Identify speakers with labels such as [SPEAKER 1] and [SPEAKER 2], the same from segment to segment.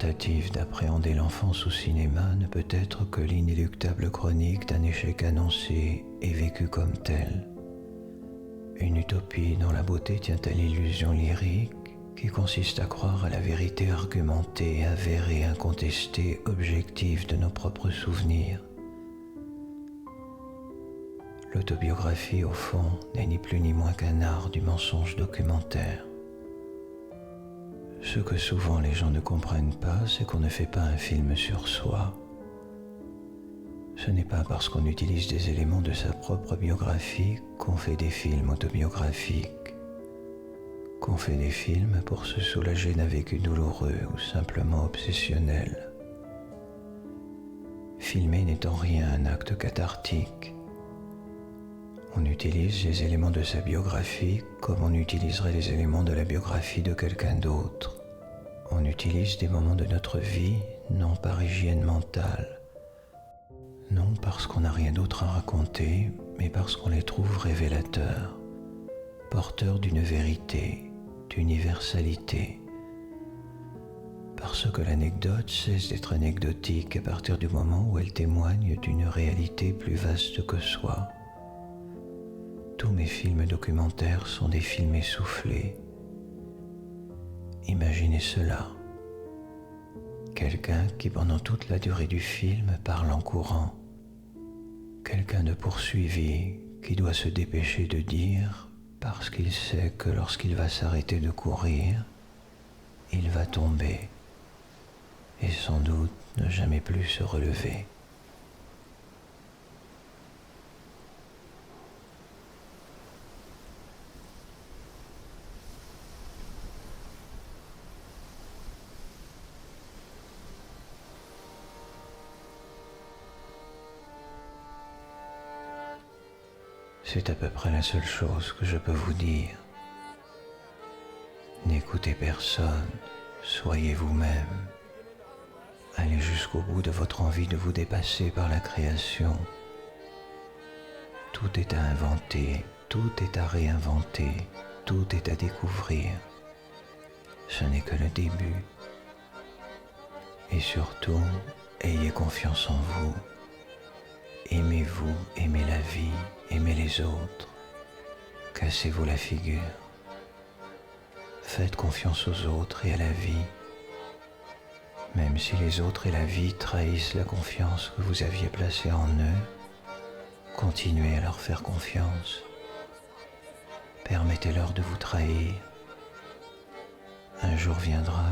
[SPEAKER 1] tentative d'appréhender l'enfance au cinéma ne peut être que l'inéluctable chronique d'un échec annoncé et vécu comme tel. Une utopie dont la beauté tient à l'illusion lyrique qui consiste à croire à la vérité argumentée, avérée, incontestée, objective de nos propres souvenirs. L'autobiographie, au fond, n'est ni plus ni moins qu'un art du mensonge documentaire. Ce que souvent les gens ne comprennent pas, c'est qu'on ne fait pas un film sur soi. Ce n'est pas parce qu'on utilise des éléments de sa propre biographie qu'on fait des films autobiographiques, qu'on fait des films pour se soulager d'un vécu douloureux ou simplement obsessionnel. Filmer n'est en rien un acte cathartique. On utilise les éléments de sa biographie comme on utiliserait les éléments de la biographie de quelqu'un d'autre. On utilise des moments de notre vie, non par hygiène mentale, non parce qu'on n'a rien d'autre à raconter, mais parce qu'on les trouve révélateurs, porteurs d'une vérité, d'universalité. Parce que l'anecdote cesse d'être anecdotique à partir du moment où elle témoigne d'une réalité plus vaste que soi. Tous mes films documentaires sont des films essoufflés. Imaginez cela. Quelqu'un qui pendant toute la durée du film parle en courant. Quelqu'un de poursuivi qui doit se dépêcher de dire parce qu'il sait que lorsqu'il va s'arrêter de courir, il va tomber et sans doute ne jamais plus se relever. C'est à peu près la seule chose que je peux vous dire. N'écoutez personne, soyez vous-même. Allez jusqu'au bout de votre envie de vous dépasser par la création. Tout est à inventer, tout est à réinventer, tout est à découvrir. Ce n'est que le début. Et surtout, ayez confiance en vous. Aimez-vous, aimez la vie, aimez les autres. Cassez-vous la figure. Faites confiance aux autres et à la vie. Même si les autres et la vie trahissent la confiance que vous aviez placée en eux, continuez à leur faire confiance. Permettez-leur de vous trahir. Un jour viendra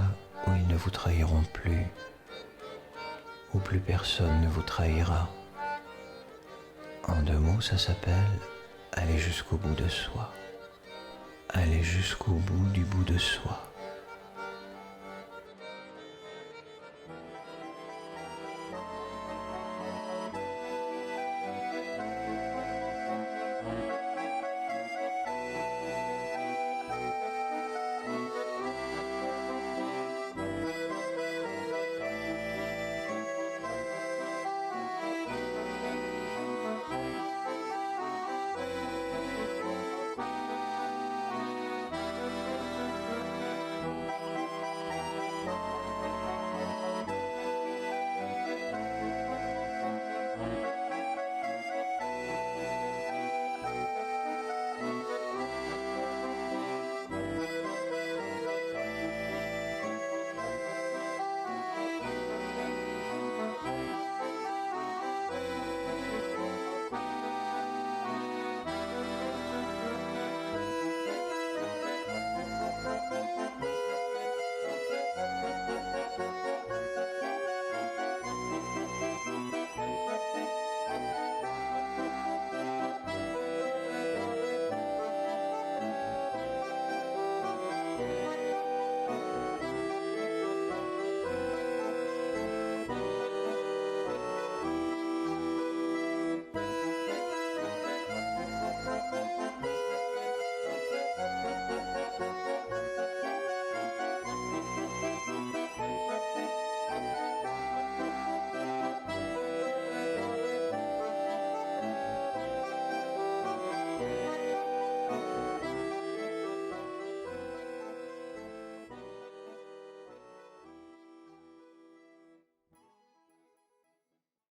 [SPEAKER 1] où ils ne vous trahiront plus, où plus personne ne vous trahira. En 2 mots, ça s'appelle aller jusqu'au bout de soi. Aller jusqu'au bout du bout de soi.